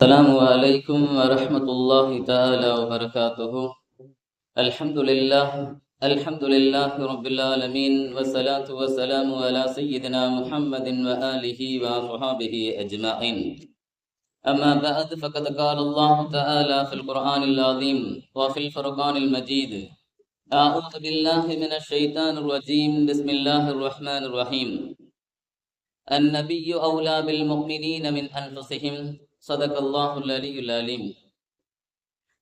السلام عليكم ورحمة الله تعالى وبركاته. الحمد لله رب العالمين، والصلاة والسلام على سيدنا محمد وآله وصحابه أجمعين. أما بعد، فقد قال الله تعالى في القرآن العظيم وفي الفرقان المجيد: أعوذ بالله من الشيطان الرجيم، بسم الله الرحمن الرحيم. النبي أولى بالمؤمنين من أنفسهم، صدق الله العلي العليم.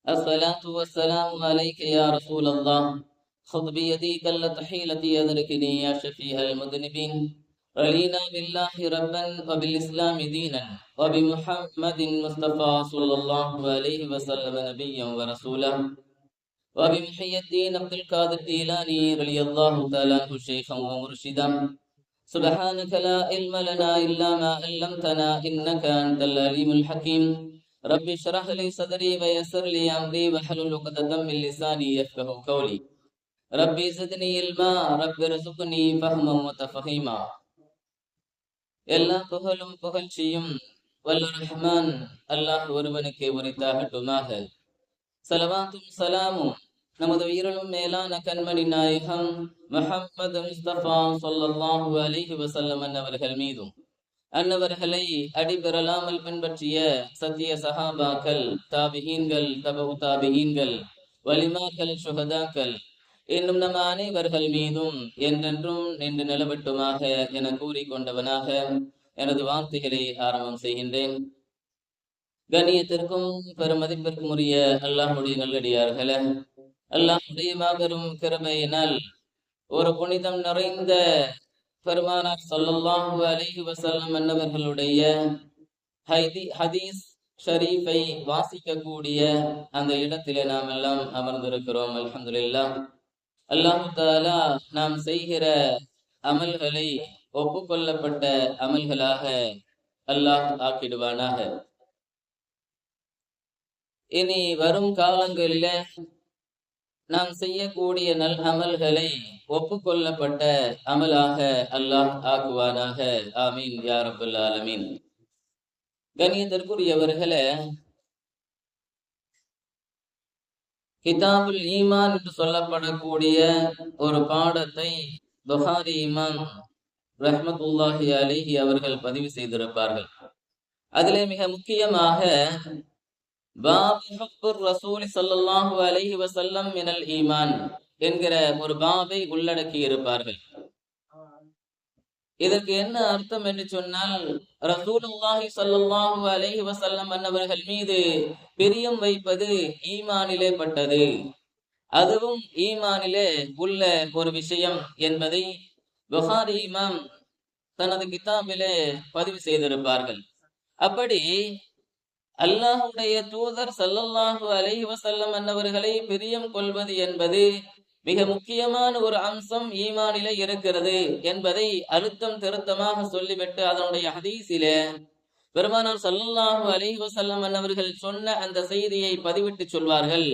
الصلاة والسلام عليك يا رسول الله، خذ بيدي كلة حيلتي أدركني يا شفيع المذنبين. رضينا بالله ربا وبالإسلام دينا وبمحمد مصطفى صلى الله عليه وسلم نبيا ورسولا، وبمحي الدين عبد القادر الجيلاني رضي الله تعالى عنه شيخا ومرشدا. سبحانك لا علم لنا إلا ما علمتنا إنك أنت العليم الحكيم. رب اشرح لي صدري ويسر لي أمري واحلل عقدة من لساني يفقهوا قولي. ربي زدني علما، رب ارزقني فهما وتفهيما. எல்லா புகழும் புகழ்ச்சியும் வல்ல ரஹ்மான் அல்லாஹ் ஒருவனுக்கு உரித்தாகட்டுமாக. ஸலவாத்தும் ஸலாமும் நமது உயிரிலும் மேலான கண்மணி நாயகம் முஹம்மது முஸ்தபா ஸல்லல்லாஹு அலைஹி வஸல்லம் அன்னவர்கள் மீதும், அன்னவர்களை அடிபெறலாமல் பின்பற்றிய சத்திய சஹாபாக்கள், தாபிஹீன்கள், தபு தாபிஹீன்கள், வலிமார்கள், சுஹதாக்கள் இன்னும் நம் அனைவர்கள் மீதும் என்றென்றும் நின்று நிலவட்டுமாக என கூறிக்கொண்டவனாக எனது வார்த்தைகளை ஆரம்பம் செய்கின்றேன். கண்ணியத்திற்கும் பெருமதிப்பிற்கும் உரிய அல்லாஹுடைய நல்லடியார்களே, அல்லாஹுடைய மாபெரும் கிருபையினால் ஒரு புனிதம் நிறைந்த பெருமானார் ஸல்லல்லாஹு அலைஹி வஸல்லம் அன்னவர்களுடைய ஹதீஸ் ஷரீஃபை வாசிக்கக்கூடிய அந்த இடத்திலே நாம் எல்லாம் அமர்ந்திருக்கிறோம். அல்ஹம்துலில்லாஹ். அல்லாஹு தஆலா நாம் செய்கிற அமல்களை ஒப்புக்கொள்ளப்பட்ட அமல்களாக அல்லாஹ் ஆக்கிடுவானாக. இனி வரும் காலங்களிலே நாம் செய்யக்கூடிய நல் அமல்களை ஒப்புக்கொள்ளப்பட்ட அமலாக அல்லாஹ் ஆக்குவானாக. ஆமீன் யா ரப்பல் ஆலமீன். கண்ணியத்திற்குரியவர்களே, கிதாபுல் ஈமான் என்று சொல்லப்படக்கூடிய ஒரு பாடத்தை புகாரி இமாம் ரஹ்மத்துல்லாஹி அலைஹி அவர்கள் பதிவு செய்திருப்பார்கள். அதிலே மிக முக்கியமாக பாபு ஹுப்புர் ரசூல் ஸல்லல்லாஹு அலைஹி வஸல்லம் மினல் ஈமான் என்கிற ஒரு பாபை உள்ளடக்கி இருப்பார்கள். இதற்கு என்ன அர்த்தம் என்று சொன்னால், ரசூலுல்லாஹி ஸல்லல்லாஹு அலைஹி வஸல்லம் அன்னவர்கள் மீது பிரியம் வைப்பது ஈமானிலே பட்டது, அதுவும் ஈமானிலே உள்ள ஒரு விஷயம் என்பதை புகாரி இமாம் தனது கிதாபிலே பதிவு செய்திருப்பார்கள். அப்படி அல்லாஹுடைய தூதர் ஸல்லல்லாஹு அலைஹி வஸல்லம் அன்னவர்களை பிரியம் கொள்வது என்பது மிக முக்கியமான ஒரு அம்சம் ஈமானிலே இருக்கிறது என்பதை அழுத்தம் திருத்தமாக சொல்லிவிட்டு அதனுடைய ஹதீஸிலே பெருமானார் ஸல்லல்லாஹு அலைஹி வஸல்லம் அன்னவர்கள் சொன்ன அந்த செய்தியை பதிவிட்டு சொல்வார்கள்: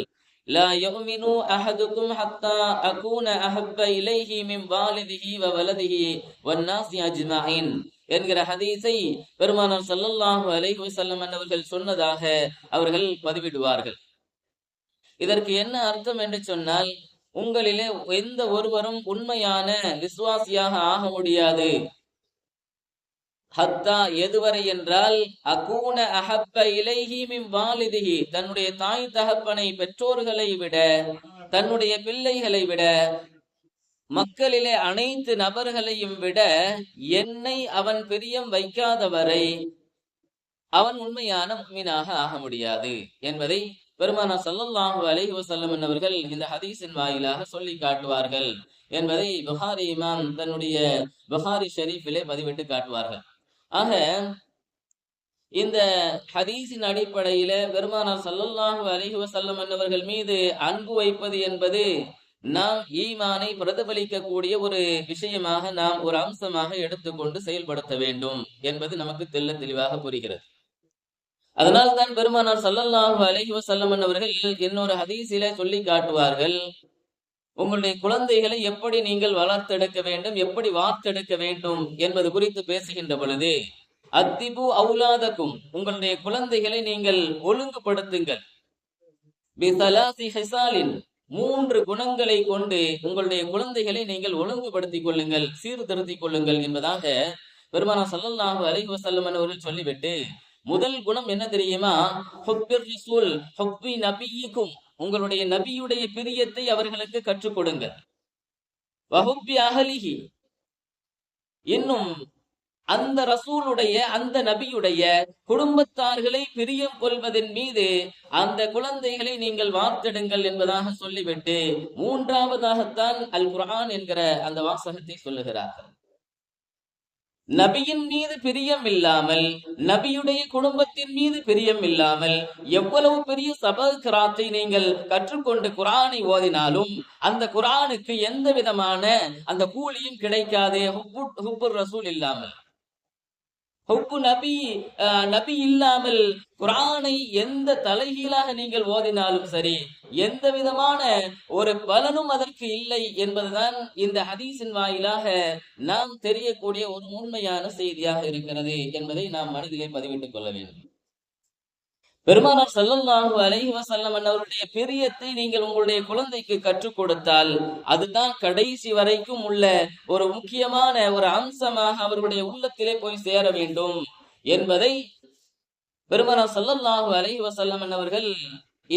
லா யுமினு அஹதுக்கும் ஹத்தா அகூன அஹப்ப இலைஹி மின் வாலிதிஹி வ வலதிஹி வன்னாஸி அஜ்மஈன் என்கிற ஹதீஸை பெருமானார் ஸல்லல்லாஹு அலைஹி வஸல்லம் அன்னவர்கள் சொன்னதாக அவர்கள் பதிவிடுவார்கள். இதற்கு என்ன அர்த்தம் என்று சொன்னால், உங்களிலே எந்த ஒருவரும் உண்மையான விசுவாசியாக ஆக முடியாது. ஹத்தா எதுவரை என்றால், அகூன அஹப்ப இலைஹி மின் வாலிதிஹி, தன்னுடைய தாய் தகப்பனை, பெற்றோர்களை விட, தன்னுடைய பிள்ளைகளை விட, மக்களிலே அனைத்து நபர்களையும் விட என்னை அவன் பிரியம் வைக்காதவரை அவன் உண்மையான முஃமினாக ஆக முடியாது என்பதை பெருமானார் ஸல்லல்லாஹு அலைஹி வஸல்லம் அவர்கள் இந்த ஹதீஸின் வாயிலாக சொல்லி காட்டுவார்கள் என்பதை புகாரி இமாம் தன்னுடைய புகாரி ஷரீஃபிலே பதிவிட்டு காட்டுவார்கள். ஆக இந்த ஹதீஸின் அடிப்படையில பெருமானார் ஸல்லல்லாஹு அலைஹி வஸல்லம் அவர்கள் மீது அன்பு வைப்பது என்பது நாம் ஈமானை பிரதிபலிக்கக்கூடிய ஒரு விஷயமாக, நாம் ஒரு அம்சமாக எடுத்துக்கொண்டு செயல்படுத்த வேண்டும் என்பது நமக்கு தெள்ள தெளிவாக புரிகிறது. அதனால் தான் பெருமானார் ஸல்லல்லாஹு அலைஹி வஸல்லம் அவர்கள் இன்னொரு ஹதீஸிலே சொல்லி காட்டுவார்கள்: உங்களுடைய குழந்தைகளை எப்படி நீங்கள் வளர்த்தெடுக்க வேண்டும், எப்படி வார்த்தெடுக்க வேண்டும் என்பது குறித்து பேசுகின்ற பொழுது அத்திபு அவுலாதக்கும், உங்களுடைய குழந்தைகளை நீங்கள் ஒழுங்குபடுத்துங்கள். பிசலாசி ஹிசாலின், 3 குணங்களை கொண்டு உங்களுடைய குழந்தைகளை நீங்கள் ஒழுங்குபடுத்திக் கொள்ளுங்கள், சீர்திருத்திக் கொள்ளுங்கள் என்பதாக பெருமானார் ஸல்லல்லாஹு அலைஹி வஸல்லம் அவர்கள் சொல்லிவிட்டு, முதல் குணம் என்ன தெரியுமா? ஹுப்பிர் ரசூல் ஹுப்பி நபியிக்கும், உங்களுடைய நபியுடைய பிரியத்தை அவர்களுக்கு கற்றுக் கொடுங்கள். வஹுப்பி அஹலிஹி, இன்னும் அந்த ரசூலுடைய அந்த நபியுடைய குடும்பத்தார்களை பிரியம் கொள்வதன் மீது அந்த குழந்தைகளை நீங்கள் வார்த்தெடுங்கள் என்பதாக சொல்லிவிட்டு 3வதாகத்தான் அல் குர்ஆன் என்கிற அந்த வாசகத்தை சொல்லுகிறார்கள். நபியின் மீது பிரியம் இல்லாமல், நபியுடைய குடும்பத்தின் மீது பிரியம் இல்லாமல் எவ்வளவு பெரிய சபகிராத்தை நீங்கள் கற்றுக்கொண்டு குர்ஆனை ஓதினாலும் அந்த குர்ஆனுக்கு எந்த விதமான அந்த கூலியும் கிடைக்காதே, ஹுப்புர் ரசூல் இல்லாமல். ஹுப்பு நபி இல்லாமல் குர்ஆனை எந்த தலைகீழாக நீங்கள் ஓதினாலும் சரி, எந்த விதமான ஒரு பலனும் அதற்கு இல்லை என்பதுதான் இந்த ஹதீஸின் வாயிலாக நாம் தெரியக்கூடிய ஒரு உண்மையான செய்தியாக இருக்கிறது என்பதை நாம் மனதிலே பதிவிட்டுக் கொள்ள வேண்டும். பெருமானார் ஸல்லல்லாஹு அலைஹி வஸல்லம் அவருடைய பிரியத்தை நீங்கள் உங்களுடைய குழந்தைக்கு கற்றுக் கொடுத்தால் அதுதான் கடைசி வரைக்கும் உள்ள ஒரு முக்கியமான ஒரு அம்சமாக அவர்களுடைய உள்ளத்திலே போய் சேர வேண்டும் என்பதை பெருமானார் ஸல்லல்லாஹு அலைஹி வஸல்லம் அவர்கள்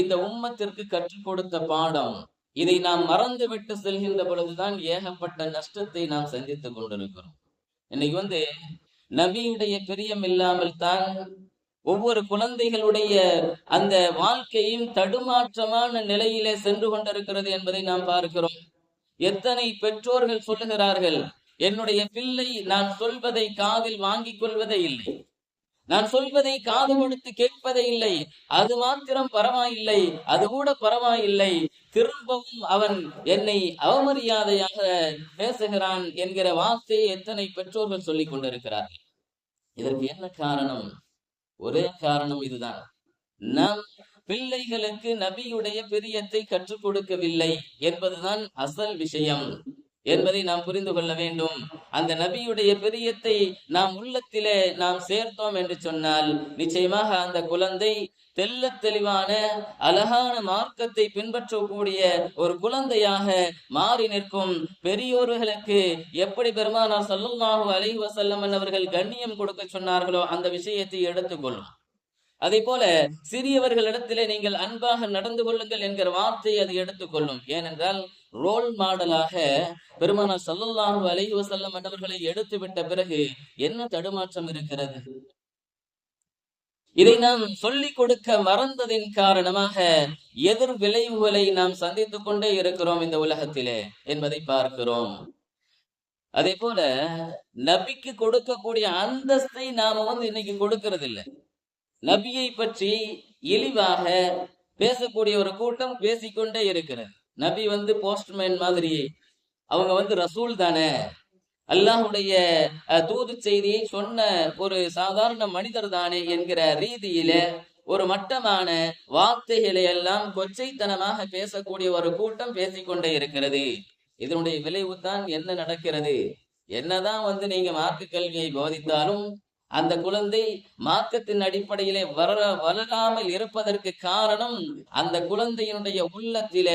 இந்த உம்மத்திற்கு கற்றுக் கொடுத்த பாடம். இதை நாம் மறந்துவிட்டு செல்கின்ற பொழுதுதான் ஏகப்பட்ட நஷ்டத்தை நாம் சந்தித்துக் கொண்டிருக்கிறோம். இன்னைக்கு நபியுடைய பிரியம் இல்லாமல் தான் ஒவ்வொரு குழந்தைகளுடைய அந்த வாழ்க்கையும் தடுமாற்றமான நிலையிலே சென்று கொண்டிருக்கிறது என்பதை நாம் பார்க்கிறோம். எத்தனை பெற்றோர்கள் சொல்லுகிறார்கள், என்னுடைய பிள்ளை நான் சொல்வதை காதில் வாங்கிக் கொள்வதே இல்லை, நான் சொல்வதை காது கொடுத்து கேட்பதே இல்லை, அது மாத்திரம் பரவாயில்லை, அது கூட பரவாயில்லை, திரும்பவும் அவன் என்னை அவமரியாதையாக பேசுகிறான் என்கிற வார்த்தையை எத்தனை பெற்றோர்கள் சொல்லிக் கொண்டிருக்கிறார்கள். இதற்கு என்ன காரணம்? ஒரே காரணம் இதுதான். நாம் பிள்ளைகளுக்கு நபியுடைய பிரியத்தை கற்றுக் கொடுக்கவில்லை என்பதுதான் அசல் விஷயம் என்பதை நாம் புரிந்து கொள்ள வேண்டும். அந்த நபியுடைய பிரியத்தை நாம் உள்ளத்திலே நாம் சேர்த்தோம் என்று சொன்னால் நிச்சயமாக அந்த குழந்தை தெல்ல தெளிவான அழகான மார்க்கத்தை பின்பற்றக்கூடிய ஒரு குழந்தையாக மாறி நிற்கும். பெரியோர்களுக்கு எப்படி பெருமானார் ஸல்லல்லாஹு அலைஹி வஸல்லம் அவர்கள் கண்ணியம் கொடுக்க சொன்னார்களோ அந்த விஷயத்தை எடுத்துக்கொள்ளும். அதே போல சிறியவர்களிடத்திலே நீங்கள் அன்பாக நடந்து கொள்ளுங்கள் என்கிற வார்த்தையை அது எடுத்துக்கொள்ளும். ஏனென்றால் ரோல் மாடலாக பெருமானார் ஸல்லல்லாஹு அலைஹி வஸல்லம் அவர்களை எடுத்துவிட்ட பிறகு என்ன தடுமாற்றம் இருக்கிறது? இதை நாம் சொல்லிக் கொடுக்க மறந்ததின் காரணமாக எதிர் விளைவுகளை நாம் சந்தித்துக் கொண்டே இருக்கிறோம் இந்த உலகத்திலே என்பதை பார்க்கிறோம். அதே போல நபிக்கு கொடுக்கக்கூடிய அந்தஸ்தை நாம இன்னைக்கு கொடுக்கிறது இல்லை. நபியை பற்றி இழிவாக பேசக்கூடிய ஒரு கூட்டம் பேசிக்கொண்டே இருக்கிறது. நபி போஸ்ட்மேன் மாதிரி, அவங்க ரசூல் தானே, அல்லாஹுடைய தூது செய்தியை சொன்ன ஒரு சாதாரண மனிதர் தானே என்கிற ரீதியில ஒரு மட்டமான வார்த்தைகளை எல்லாம் கொச்சைத்தனமாக பேசக்கூடிய ஒரு கூட்டம் பேசிக்கொண்டே இருக்கிறது. இதனுடைய விளைவு தான் என்ன நடக்கிறது? என்னதான் நீங்க மார்க்க கல்வியை போதித்தாலும் அந்த குழந்தை மார்க்கத்தின் அடிப்படையிலே வளராமல் இருப்பதற்கு காரணம் அந்த குழந்தையினுடைய உள்ளத்தில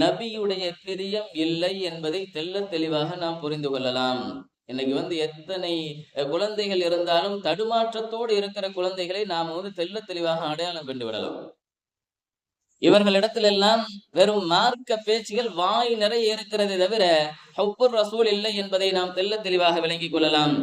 நபியுடைய பிரியம் இல்லை என்பதை தெல்ல தெளிவாக நாம் புரிந்து கொள்ளலாம். இன்னைக்கு எத்தனை குழந்தைகள் இருந்தாலும் தடுமாற்றத்தோடு இருக்கிற குழந்தைகளை நாம் தெல்ல தெளிவாக அடையாளம் கண்டு விடலாம். இவர்களிடத்துல எல்லாம் வெறும் மார்க்க பேச்சுகள் வாய் நிறைய இருக்கிறதை தவிர ஹுப்புர் ரசூல் இல்லை என்பதை நாம் தெல்ல தெளிவாக விளங்கிக் கொள்ளலாம்.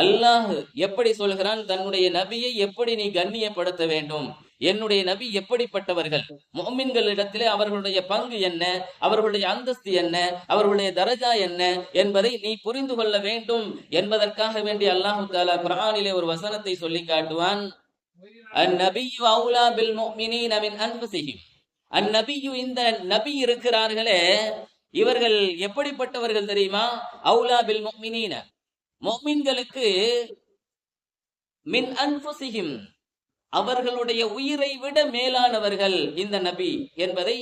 அல்லாஹ் எப்படி சொல்கிறான், தன்னுடைய நபியை எப்படி நீ கண்ணியப்படுத்த வேண்டும், என்னுடைய நபி எப்படிப்பட்டவர்கள், முஃமின்களிடத்திலே அவர்களுடைய பங்கு என்ன, அவர்களுடைய அந்தஸ்து என்ன, அவர்களுடைய தரஜா என்ன என்பதை நீ புரிந்து கொள்ள வேண்டும் என்பதற்காக வேண்டி அல்லாஹ் தஆலா குர்ஆனிலே ஒரு வசனத்தை சொல்லி காட்டுவான். அந்நபியு அவுலா பில் முஃமினீன மின் அன்ஃபுஸிஹிம். அந்நபியு, இந்த நபி இருக்கிறார்களே இவர்கள் எப்படிப்பட்டவர்கள் தெரியுமா? அவுலா பில் முஃமினீன, முஃமின்களுக்கு மின் அன்ஃபுஸிஹிம், அவர்களுடைய உயிரை விட மேலானவர்கள் இந்த நபி என்பதை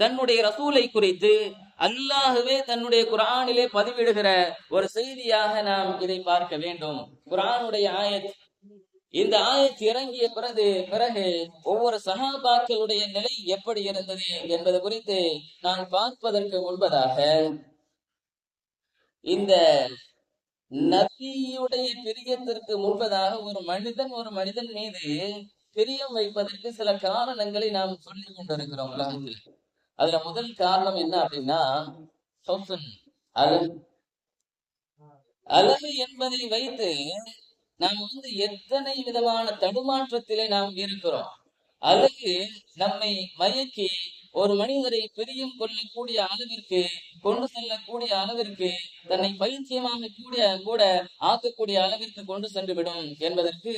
தன்னுடைய ரசூலை குறித்து அல்லாஹ்வே தன்னுடைய குர்ஆனிலே பதிவிடுகிற ஒரு செய்தியாக நாம் இதை பார்க்க வேண்டும். குர்ஆனுடைய ஆயத், இந்த ஆயத் இறங்கிய பிறகு ஒவ்வொரு சஹாபாக்களுடைய நிலை எப்படி இருந்தது என்பது குறித்து நான் பார்ப்பதற்கு முன்பதாக, இந்த நபியுடைய பிரியத்திற்கு முன்பதாக ஒரு மனிதன் மீது பிரியம் வைப்பதற்கு சில காரணங்களை நாம் சொல்லிக் கொண்டிருக்கிறோம் உலகத்தில். அதுல முதல் காரணம் என்ன அப்படின்னா, அழகு. அழகு என்பதை வைத்து நாம் எத்தனை விதமான தடுமாற்றத்திலே நாம் இருக்கிறோம். அழகு நம்மை மயக்கி ஒரு மனிதரை பிரியம் கொள்ளக்கூடிய அளவிற்கு, கொண்டு செல்லக்கூடிய அளவிற்கு, தன்னை பைத்தியமாக கூட ஆக்கக்கூடிய அளவிற்கு கொண்டு சென்று விடும் என்பதற்கு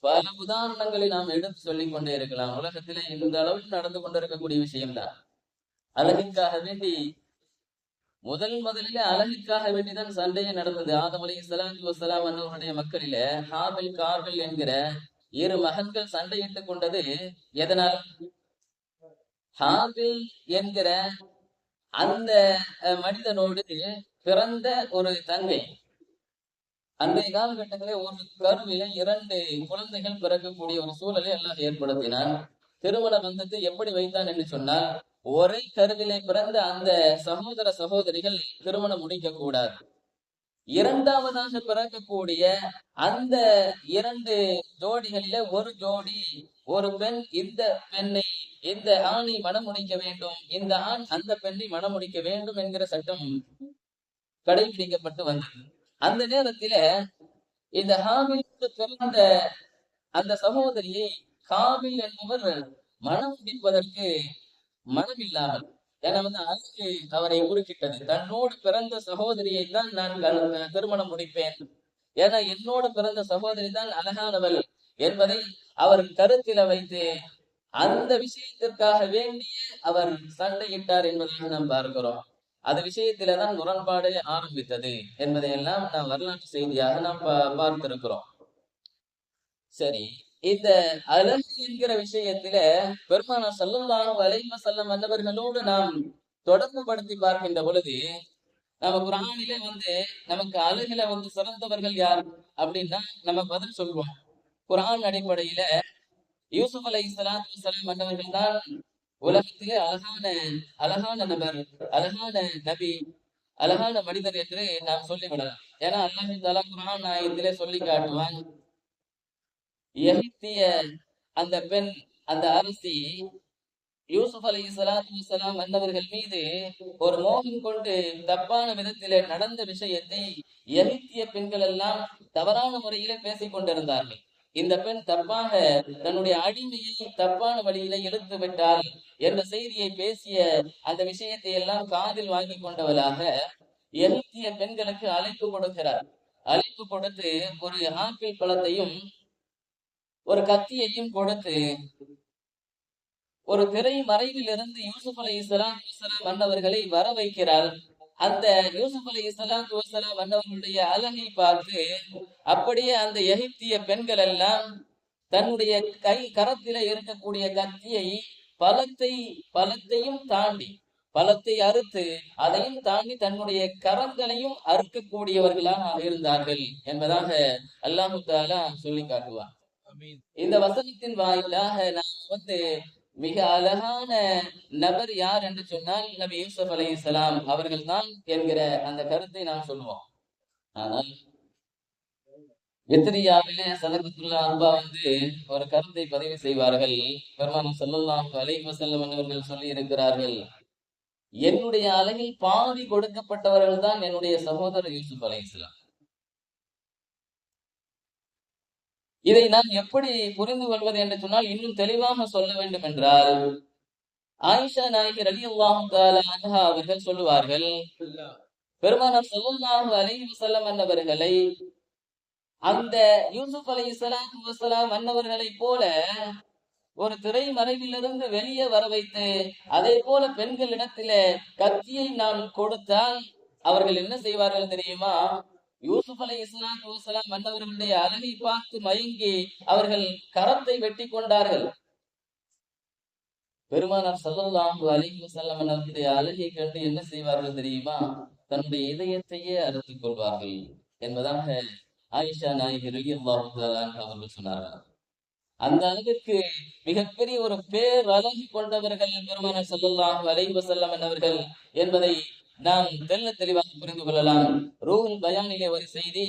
பல உதாரணங்களை நாம் எடுத்து சொல்லிக் கொண்டே இருக்கலாம். உலகத்திலே இந்த அளவுக்கு நடந்து கொண்டிருக்கக்கூடிய விஷயம்தான். அழகுக்காக வேண்டி முதலிலே அழகுக்காக வேண்டிதான் சண்டையே நடந்தது. ஆதம் அலைஹிஸ்ஸலாத்து வஸ்ஸலாம் அவர்களுடைய மக்களில ஹாபில் காபில் என்கிற இரு மகன்கள் சண்டையிட்டுக் கொண்டது எதனால்? ஹாபில் என்கிற அந்த மனிதனோடு பிறந்த ஒரு தங்கை, அன்றைய காலகட்டத்திலே ஒரு கருவில 2 குழந்தைகள் பிறக்கக்கூடிய ஒரு சூழலை அல்லாஹ் ஏற்படுத்தினான். திருமண பந்தத்தை எப்படி வைத்தான் என்று சொன்னால், ஒரே கருவிலே பிறந்த அந்த சகோதர சகோதரிகள் திருமணம் முடிக்க கூடாது. இரண்டாவதாக பிறக்கக்கூடிய அந்த 2 ஜோடிகளில ஒரு ஜோடி, ஒரு பெண் இந்த ஆணை மணமுடிக்க வேண்டும், இந்த ஆண் அந்த பெண்ணை மணமுடிக்க வேண்டும் என்கிற சட்டம் கடைபிடிக்கப்பட்டு வந்தது. அந்த நேரத்தில இந்த ஹாபிலுக்கு பிறந்த அந்த சகோதரியை காபில் என்பவர் மனம் முடிப்பதற்கு மனம் இல்லாமல், ஏன்னா அழகு அவரை உருக்கிட்டது. தன்னோடு பிறந்த சகோதரியை தான் நான் திருமணம் முடிப்பேன், ஏன்னா என்னோடு பிறந்த சகோதரி தான் அழகானவள் என்பதை அவர் கருத்தில வைத்து அந்த விஷயத்திற்காக வேண்டிய அவர் சண்டையிட்டார் என்பதை நாம் பார்க்கிறோம். அது விஷயத்தில்தான் முரண்பாடு ஆரம்பித்தது என்பதையெல்லாம் நாம் வரலாற்று செய்தியாக நாம் பார்த்திருக்கிறோம். சரி, இந்த அழகு என்கிற விஷயத்தில பெருமானார் ஸல்லல்லாஹு அலைஹி வஸல்லம் அன்னவர்களோடு நாம் தொடர்பு படுத்தி பார்க்கின்ற பொழுது, நம்ம குர்ஆனிலே நமக்கு அழகுல சிறந்தவர்கள் யார் அப்படின்னா நம்ம பதில் சொல்வோம். குர்ஆன் அடிப்படையில யூசுப் அலைஹிஸ்ஸலாத்து வஸ்ஸலாம் அன்னவர்கள் தான் உலகத்திலே அழகான நபர், அழகான நபி, அழகான மனிதர் என்று நாம் சொல்லிவிடலாம். ஏன்னா அல்லாஹ் தஆலா குர்ஆன் ஆயத்திலே சொல்லி காட்டுவான், எகிப்திய அந்த பெண், அந்த அரசி யூசுப் அலைஹிஸ்ஸலாத்து வஸ்ஸலாம் அன்னவர்கள் மீது ஒரு மோகம் கொண்டு தப்பான விதத்திலே நடந்த விஷயத்தை எகிப்திய பெண்கள் எல்லாம் தவறான முறையிலே பேசிக் கொண்டிருந்தார்கள். இந்த பெண் தப்பாக தன்னுடைய அடிமையை தப்பான வழியில இழுத்து விட்டாள் என்ற செய்தியை பேசிய அந்த விஷயத்தை எல்லாம் காதில் வாங்கி கொண்டவளாக எகிப்திய பெண்களுக்கு அழைப்பு கொடுக்கிறார். அழைப்பு கொடுத்து ஒரு ஆப்பிள் பழத்தையும் ஒரு கத்தியையும் கொடுத்து ஒரு திரை மறைவில் இருந்து யூசுப் அலைஹிஸ்ஸலாத்து வஸ்ஸலாம் அன்னவர்களை வர வைக்கிறார். அந்த யூசுப் அலைஹிஸ்ஸலாத்து வஸ்ஸலாம் அன்னவர்களுடைய அழகை பார்த்து அப்படியே அந்த எகிப்திய பெண்கள் எல்லாம் தன்னுடைய கரத்தில இருக்கக்கூடிய கத்தியை பழத்தையும் தாண்டி, பழத்தை அறுத்து அதையும் தாண்டி தன்னுடைய கரங்களையும் அறுக்கக்கூடியவர்களாக இருந்தார்கள் என்பதாக அல்லாஹ் தஆலா சொல்லி காட்டுவார். இந்த வசனத்தின் வாயிலாக நாம் மிக அழகான நபர் யார் என்று சொன்னால் நபி யூசுப் அலைஹிஸ்ஸலாம் அவர்கள் தான் என்கிற அந்த கருத்தை நாம் சொல்லுவோம். ஆனால் வித்ரியாவிலே சதகத்துல்லாஹ் அன்பா ஒரு கருத்தை பதிவு செய்வார்கள். பெருமானார் ஸல்லல்லாஹு அலைஹி வஸல்லம் அவர்கள் சொல்லி இருக்கிறார்கள், என்னுடைய அழகில் பாதி கொடுக்கப்பட்டவர்கள் தான் என்னுடைய சகோதரர் யூசுப் அலைஹிஸ்ஸலாம். இதை நாம் எப்படி புரிந்து கொள்வது என்று சொன்னால், இன்னும் தெளிவாக சொல்ல வேண்டும் என்றால், ஆயிஷா நாயகி ரலியல்லாஹு தஆலா அன்ஹா அவர்கள் சொல்லுவார்கள், பெருமானார் ஸல்லல்லாஹு அலைஹி வஸல்லம் அன்னவர்களை அந்த யூசுப் அலைஹிஸ்ஸலாத்து வஸ்ஸலாம் அன்னவர்களை போல ஒரு திரை மறைவிலிருந்து வெளியே வர வைத்து, அதே போல பெண்களிடத்திலே கத்தியை நான் கொடுத்தால் அவர்கள் என்ன செய்வார்கள் தெரியுமா? யூசுப் அலைஹிஸ்ஸலாத்து வஸ்ஸலாம் அன்னவர்களுடைய அழகை பார்த்து மயங்கி அவர்கள் கரத்தை வெட்டி கொண்டார்கள். பெருமானார் ஸல்லல்லாஹு அலைஹி வஸல்லம் அவருடைய அழகை கண்டு என்ன செய்வார்கள் தெரியுமா? தன்னுடைய இதயத்தையே அறுத்துக் கொள்வார்கள் என்பதாக ஆயிஷா நாயகி ரலியல்லாஹு தஆலா அன்ஹா அவர்கள் சொன்னார்கள். அந்த அளவிற்கு மிகப்பெரிய ஒரு பேரழகு கொண்டவர்கள் பெருமானார் ஸல்லல்லாஹு அலைஹி வஸல்லம் அவர்கள் என்பதை நாம் தெளிவாக புரிந்து கொள்ளலாம். ரூஹுல் பயானிலே ஒரு செய்தி,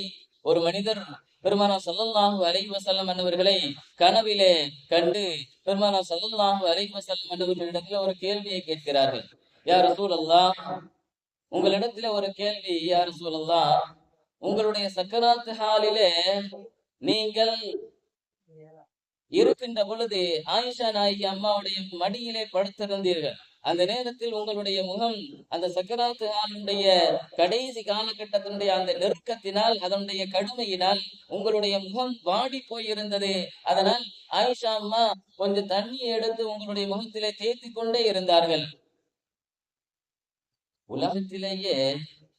ஒரு மனிதர் பெருமானார் ஸல்லல்லாஹு அலைஹி வஸல்லம் அவர்களை கனவிலே கண்டு பெருமானார் ஸல்லல்லாஹு அலைஹி வஸல்லம் அவர்களிடத்தில் ஒரு கேள்வியை கேட்கிறார்கள். யா ரசூலல்லாஹ், உங்களிடத்துல ஒரு கேள்வி யா ரசூலல்லாஹ், உங்களுடைய சக்கராத் ஹாலிலே நீங்கள் இருக்கின்ற பொழுது ஆயிஷா நாயகி அம்மாவுடைய மடியிலே படுத்திருந்தீர்கள். அந்த நேரத்தில் உங்களுடைய முகம் அந்த சக்கராத்து ஆளுடைய கடைசி காலகட்டத்தினுடைய அந்த நெருக்கத்தினால், அதனுடைய கடுமையினால் உங்களுடைய முகம் வாடி போயிருந்தது. அதனால் ஆயிஷா அம்மா கொஞ்சம் தண்ணி எடுத்து உங்களுடைய முகத்திலே தேய்த்து கொண்டே இருந்தார்கள். உலகத்திலேயே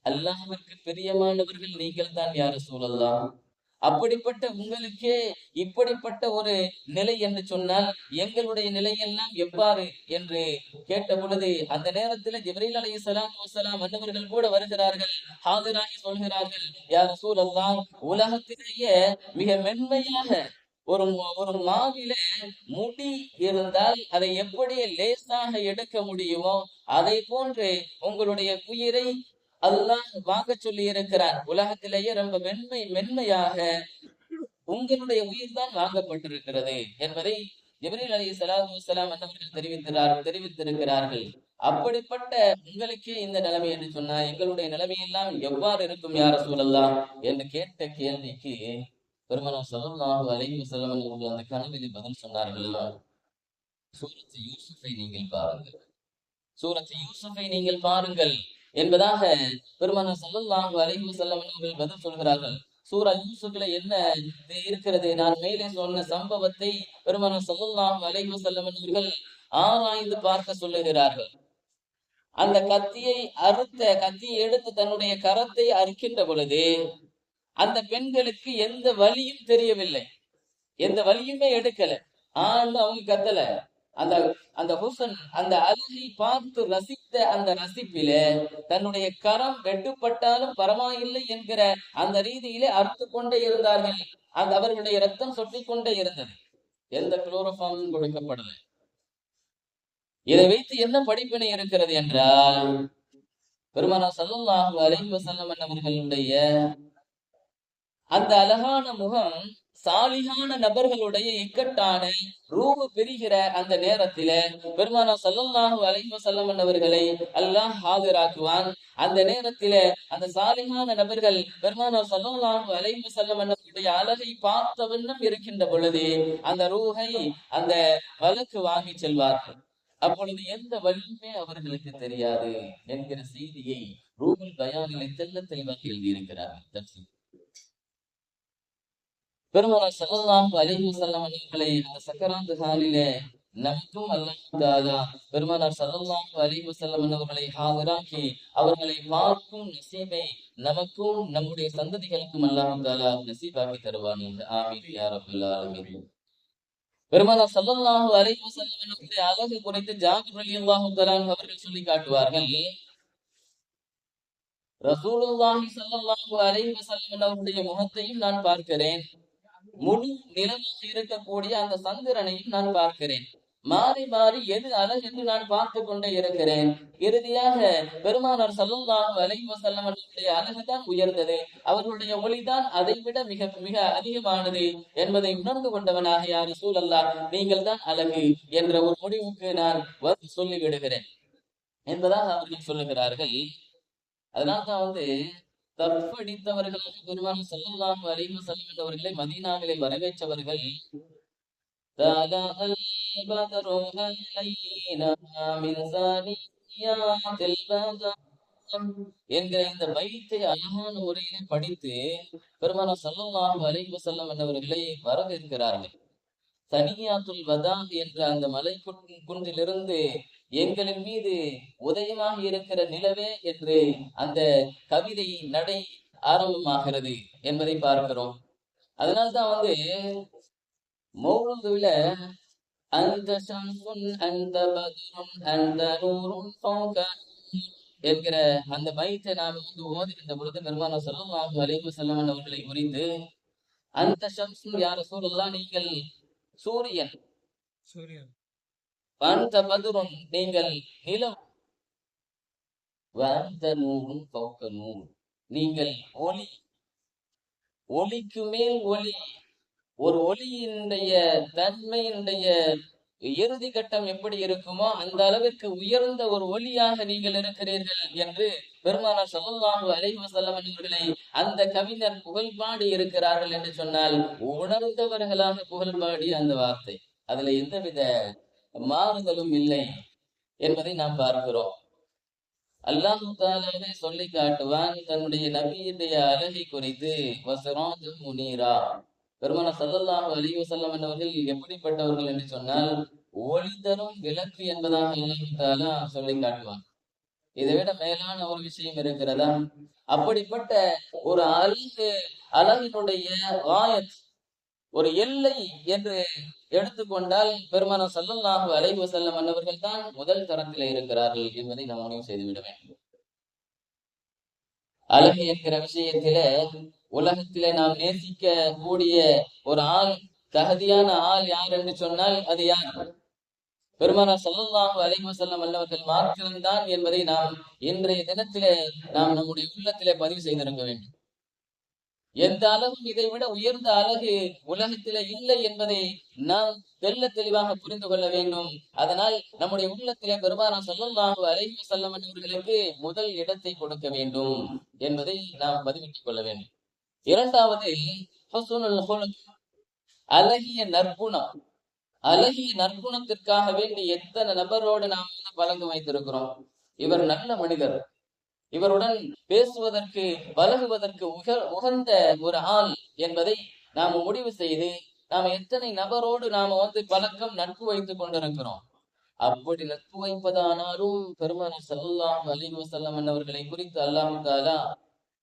அல்லாஹ்விற்கு பிரியமானவர்கள் நீங்கள் தான் யா ரசூலல்லாஹ். அப்படிப்பட்ட உங்களுக்கே இப்படிப்பட்ட ஒரு நிலை என்று சொன்னால் எங்களுடைய நிலையெல்லாம் எவ்வாறு என்று கேட்ட பொழுது, அந்த நேரத்தில் ஜிப்ரீல் அலைஹிஸ்ஸலாத்து வஸ்ஸலாம் அன்னவர்கள் கூட வருகிறார்கள். ஹாதிராகி சொல்கிறார்கள், யா ரசூலல்லாஹ், உலகத்திலேயே மிக மென்மையாக ஒரு ஒரு மாவிலே முடி இருந்தால் அதை எப்படி லேசாக எடுக்க முடியுமோ அதை போன்று உங்களுடைய உயிரை அல்லாஹ் வாங்க சொல்லி இருக்கிறார். உலகத்திலேயே ரொம்ப மென்மையாக உங்களுடைய உயிர் தான் வாங்கப்பட்டிருக்கிறது என்பதை ஜிப்ரீல் அலைஹிஸ்ஸலாத்து வஸ்ஸலாம் அன்னவர்கள் தெரிவித்திருக்கிறார்கள். அப்படிப்பட்ட உங்களுக்கே இந்த நிலைமை என்று சொன்னா எங்களுடைய நிலைமையெல்லாம் எவ்வாறு இருக்கும் யா ரசூலல்லாஹ் என்று கேட்ட கேள்விக்கு பெருமானார் ஸல்லல்லாஹு அலைஹி வஸல்லம் அவர்கள் அந்த கனவில் பதில் சொன்னார்கள், சூரத்து யூசுஃபை நீங்கள் பாருங்கள், சூரத்து யூசுஃபை நீங்கள் பாருங்கள் என்பதாக பெருமானார் ஸல்லல்லாஹு அலைஹி வஸல்லம் அவர்கள் பதில் சொல்கிறார்கள். சூரா யூசுஃப்ல என்ன இருக்கிறது? நான் மேலே சொன்ன சம்பவத்தை பெருமானார் ஸல்லல்லாஹு அலைஹி வஸல்லம் அவர்கள் ஆராய்ந்து பார்க்க சொல்லுகிறார்கள். அந்த கத்தியை எடுத்து தன்னுடைய கரத்தை அறுக்கின்ற பொழுது அந்த பெண்களுக்கு எந்த வலியும் தெரியவில்லை, எந்த வலியுமே எடுக்கல. அவங்க கத்தல. அந்த அந்த ஹுசன், அந்த அழகை பார்த்து ரசித்த அந்த ரசிப்பிலே தன்னுடைய கரம் வெட்டுப்பட்டாலும் பரவாயில்லை என்கிற அந்த ரீதியிலே அறுத்து கொண்டே இருந்தார்கள். அந்த அவர்களுடைய ரத்தம் சொட்டிக் கொண்டே இருந்தது. எந்த குளோரோஃபார்மும் கொடுக்கப்படலை. இதை வைத்து என்ன படிப்பினை இருக்கிறது என்றால், பெருமானார் ஸல்லல்லாஹு அலைஹி வஸல்லம் அவர்களுடைய அந்த அழகான முகம் சாலிகான நபர்களுடைய இக்கட்டான ரூஹு பிரிகிற அந்த நேரத்தில பெருமானார் ஸல்லல்லாஹு அலைஹி வஸல்லம் அவர்களை அல்லாஹ் ஆஜராக்குவான். அந்த நேரத்தில அந்த சாலிகான நபர்கள் பெருமானார் ஸல்லல்லாஹு அலைஹி வஸல்லம் அவர்களுடைய அழகை பார்த்த வண்ணம் இருக்கின்ற பொழுது அந்த ரூஹை அந்த வலக்கு வாங்கி செல்வார்கள். அப்பொழுது எந்த வலியுமே அவர்களுக்கு தெரியாது என்கிற செய்தியை ரூஹுல் பயானிலே தெளிவாக எழுதியிருக்கிறார்கள். பெருமானார் ஸல்லல்லாஹு அலைஹி வஸல்லம் அவர்களை அந்த சக்கராத் ஹாலிலே நமக்கும் அல்லாஹ் தஆலா பெருமானார் ஸல்லல்லாஹு அலைஹி வஸல்லம் அவர்களை ஹாஜராக்கி அவர்களை பார்க்கும் நசீபை நமக்கும் நம்முடைய சந்ததிகளுக்கும் அல்லாஹ் தஆலா நசீபாக்கி தருவானாக. ஆமீன் யா ரப்பல் ஆலமீன். பெருமானார் ஸல்லல்லாஹு அலைஹி வஸல்லம் அவர்களுடைய அழகு குறித்து ஜாபிர் ரலியல்லாஹு தஆலா அவர்கள் சொல்லி காட்டுவார்கள். ரசூலுல்லாஹி ஸல்லல்லாஹு அலைஹி வஸல்லம் அவருடைய முகத்தையும் நான் பார்க்கிறேன், முழு நிலவாக இருக்கக்கூடிய அந்த சந்திரனையும் நான் பார்க்கிறேன். மாறி மாறி எது அழகு என்று நான் பார்த்து கொண்டே இருக்கிறேன். இறுதியாக பெருமானார் ஸல்லல்லாஹு அலைஹி வஸல்லம் அவர்களுடைய அழகுதான் உயர்ந்தது, அவர்களுடைய ஒளிதான் அதை விட மிக மிக அதிகமானது என்பதை உணர்ந்து கொண்டவனாக யா ரசூலல்லாஹ், நீங்கள் தான் அழகு என்ற ஒரு முடிவுக்கு நான் சொல்லி விடுகிறேன் என்பதாக அவர்கள் சொல்லுகிறார்கள். அதனால்தான் தப்படித்தவர்களாக பெருமானார் ஸல்லல்லாஹு அலைஹி வஸல்லம் அவர்களை மதீனாவிலே வரவேற்றவர்கள் என்கிற இந்த பைத்தை அழகான முறையிலே படித்து பெருமானார் ஸல்லல்லாஹு அலைஹி வஸல்லம் அவர்களை வரவேற்கிறார்கள். தனியாத்துல் வதா என்ற அந்த மலை குன்றிலிருந்து எங்களின் மீது உதயமாக இருக்கிற நிலவே என்று அந்த கவிதை நடை ஆரம்பமாகிறது என்பதை பார்க்கிறோம். அதனால்தான் மௌலூதுல அந்த ஷம்சுன் அந்த பத்ருன் அந்த நூறுன் ஃபௌக என்கிற அந்த பைத்தை நாம் ஓதுகின்ற பொழுது பெருமானார் ஸல்லல்லாஹு அலைஹி வஸல்லம் அவர்களை குறித்து அந்த ஷம்சுன் யா ரசூலல்லாஹ் நீங்கள் சூரியன், அந்த பத்ருன் நீங்கள் நிலம், அந்த நூறுன் ஃபௌக நூர் நீங்கள் ஒளி, ஒளிக்கு மேல் ஒளி. ஒரு ஒளியினுடைய தன்மையினுடைய இறுதி கட்டம் எப்படி இருக்குமோ அந்த அளவிற்கு உயர்ந்த ஒரு ஒளியாக நீங்கள் இருக்கிறீர்கள் என்று பெருமானார் ஸல்லல்லாஹு அலைஹி வஸல்லம் அவர்களை அந்த கவிஞர் புகழ்பாடி இருக்கிறார்கள் என்று சொன்னால் உணர்ந்தவர்களாக புகழ்பாடி அந்த வார்த்தை, அதுல எந்தவித மாறுதலும் இல்லை என்பதை நாம் பார்க்கிறோம். அல்லாஹ் தஆலாவே சொல்லி காட்டுவான் தன்னுடைய நபியுடைய அழகை குறித்து, வஸராஜும் முனீரா. பெருமானார் ஸல்லல்லாஹு அலைஹி வஸல்லம் அவர்கள் எப்படிப்பட்டவர்கள் என்று சொன்னால் ஒளி தரும் விளக்கு என்பதாக அல்லாஹ் தஆலா சொல்லி காட்டுவான். இதை விட மேலான ஒரு விஷயம் இருக்கிறதா? அப்படிப்பட்ட ஒரு அழகினுடைய வாயத், ஒரு எல்லை என்று எடுத்துக்கொண்டால் பெருமானார் ஸல்லல்லாஹு அலைஹி வஸல்லம் அவர்கள் தான் முதல் தரத்திலே இருக்கிறார்கள் என்பதை நாம் முடிவு செய்துவிட வேண்டும். அழகு என்கிற விஷயத்திலே உலகத்திலே நாம் நேசிக்க கூடிய ஒரு ஆள், தகுதியான ஆள் யார் என்று சொன்னால் அது யார்? பெருமானார் ஸல்லல்லாஹு அலைஹி வஸல்லம் அவர்கள் மாத்திரம்தான் என்பதை நாம் இன்றைய தினத்திலே நாம் நம்முடைய உள்ளத்திலே பதிவு செய்திருக்க வேண்டும். எந்த அளவும் இதை விட உயர்ந்த அழகு உலகத்திலே இல்லை என்பதை நாம் தெள்ள தெளிவாக புரிந்து கொள்ள வேண்டும். அதனால் நம்முடைய உள்ளத்திலே பெருமானார் ஸல்லல்லாஹு அலைஹி வஸல்லம் அவர்களுக்கு முதல் இடத்தை கொடுக்க வேண்டும் என்பதை நாம் பதிவிட்டுக் கொள்ள வேண்டும். இரண்டாவது ஹுஸ்னுல் குலுக், அழகிய நற்குணம். அழகிய நற்குணத்திற்காக வேண்டி எத்தனை நபரோடு நாம் பழக்கம் வைத்திருக்கிறோம். இவர் நல்ல மனிதர், இவருடன் பேசுவதற்கு பழகுவதற்கு உகந்த ஒரு ஆள் என்பதை நாம் முடிவு செய்து நாம் எத்தனை நபரோடு நாம பழக்கம் நட்பு வைத்துக் கொண்டிருக்கிறோம். அப்படி நட்பு வைப்பதானாலும் பெருமானார் ஸல்லல்லாஹு அலைஹி வஸல்லம் அவர்களை குறித்து அல்லாஹ் தஆலா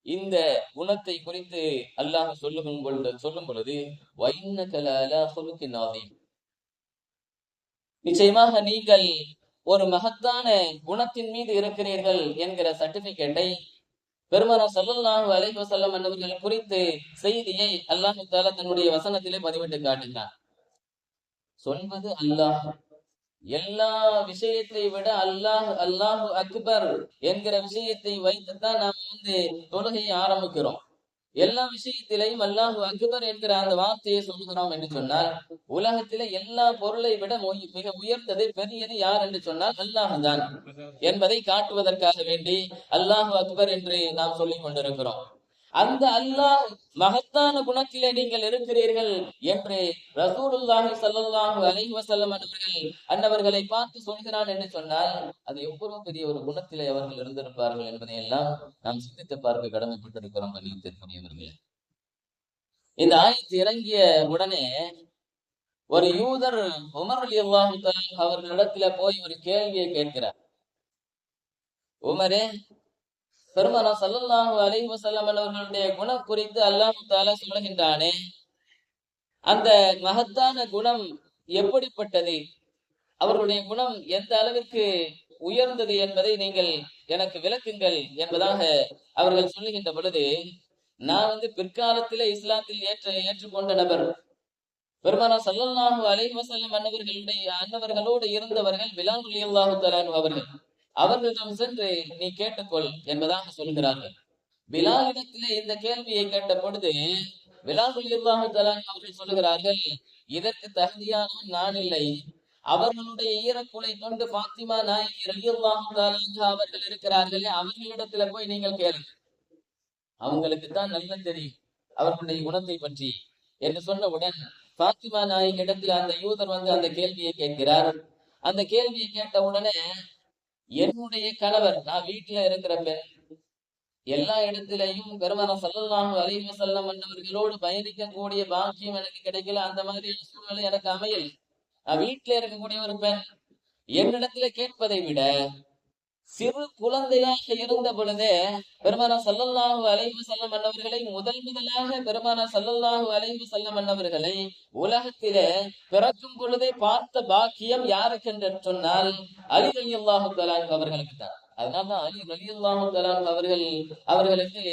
இந்த குணத்தை குறித்து அல்லாஹ் சொல்லும் பொழுது வஇன்னக லஅலா குலுகின் அதீம், நிச்சயமாக நீங்கள் ஒரு மகத்தான குணத்தின் மீது இருக்கிறீர்கள் என்கிற சர்டிபிகேட்டை பெருமானார் ஸல்லல்லாஹு அலைஹி வஸல்லம் அவர்கள் குறித்து செய்தியை அல்லாஹ் தஆலா தன்னுடைய வசனத்திலே பதிவிட்டு காட்டுகிறார். சொல்வது அல்லாஹ், எல்லா விஷயத்தை விட அல்லாஹு அக்பர் என்கிற விஷயத்தை வைத்துத்தான் நாம் தொழுகையை ஆரம்பிக்கிறோம். எல்லா விஷயத்திலையும் அல்லாஹு அக்பர் என்கிற அந்த வார்த்தையை சொல்கிறோம் என்று சொன்னால் உலகத்திலே எல்லா பொருளை விட மிக உயர்ந்தது பெரியது யார் என்று சொன்னால் அல்லாஹ் தான் என்பதை காட்டுவதற்காக வேண்டி அல்லாஹு அக்பர் என்று நாம் சொல்லிக் கொண்டிருக்கிறோம். அந்த அல்லாஹ் மகத்தான குணத்திலே நீங்கள் இருக்கிறீர்கள் என்று ரசூலுல்லாஹி ஸல்லல்லாஹு அலைஹி வஸல்லம் அவர்களை பார்த்து சொல்கிறான் என்று சொன்னால் அது எவ்வளவு பெரிய ஒரு குணத்திலே அவர்கள் இருந்திருப்பார்கள் என்பதை எல்லாம் நாம் சிந்தித்து பார்க்க கடமைப்பட்டிருக்கிறோம். கண்ணியத்திற்குரியவர்களே, இந்த ஆயத்து இறங்கிய உடனே ஒரு யூதர் உமர் ரலியல்லாஹு தஆலா அவர்களிடத்துல போய் ஒரு கேள்வியை கேட்கிறார். உமரே, பெருமானார் ஸல்லல்லாஹு அலைஹி வஸல்லம் அவர்களுடைய குணம் குறித்து அல்லாஹ் தஆலா சொல்லுகின்றானே, அந்த மகத்தான குணம் எப்படிப்பட்டது, அவர்களுடைய குணம் எந்த அளவிற்கு உயர்ந்தது என்பதை நீங்கள் எனக்கு விளக்குங்கள் என்பதாக அவர்கள் சொல்லுகின்ற பொழுது, நான் பிற்காலத்திலே இஸ்லாத்தில் ஏற்றுக்கொண்ட நபர், பெருமானார் ஸல்லல்லாஹு அலைஹி வஸல்லம் அன்னவர்களோடு இருந்தவர்கள் பிலால் ரலியல்லாஹு தஆலா அவர்கள், அவர்களிடம் சென்று நீ கேட்டுக்கொள் என்பதாக சொல்கிறார்கள். பிலாலிடத்திலே இந்த கேள்வியை கேட்ட பொழுது பிலால் ரலியல்லாஹு தஆலா அவர்கள் சொல்லுகிறார்கள், இதற்கு தகுதியான நான் இல்லை, அவர்களுடைய ஈரக்குலை கொண்டு பாத்திமா நாயகி ரலியல்லாஹு தஆலா அவர்கள் இருக்கிறார்களே, அவர்களிடத்துல போய் நீங்கள் கேளுங்க, அவங்களுக்கு தான் நல்லா தெரியும் அவர்களுடைய குணத்தை பற்றி என்று சொன்னவுடன் பாத்திமா நாயகி இடத்துல அந்த யூதர் அந்த கேள்வியை கேட்கிறார். அந்த கேள்வியை கேட்ட உடனே, என்னுடைய கணவர், நான் வீட்டுல இருக்கிற பெண், எல்லா இடத்திலையும் பெருமானார் ஸல்லல்லாஹு அலைஹி வஸல்லம் அவர்களோடு பயணிக்கக்கூடிய பாக்கியம் எனக்கு கிடைக்கல, அந்த மாதிரி சூழ்நிலை எனக்கு அமையல். நான் வீட்டுல இருக்கக்கூடிய ஒரு பெண் என்னிடத்துல கேட்பதை விட சிறு குழந்தையாக இருந்த பொழுதே பெருமானார் ஸல்லல்லாஹு அலைஹி வஸல்லம் அன்னவர்களை முதலாக பெருமானார் ஸல்லல்லாஹு அலைஹி வஸல்லம் அன்னவர்களை உலகத்திலே பிறக்கும் பொழுதே பார்த்த பாக்கியம் யாருக்கு என்று சொன்னால் அலி ரலியல்லாஹு தஆலா அவர்களுக்கு தான். அதனால்தான் அலி ரலியல்லாஹு தஆலா அவர்களுக்கு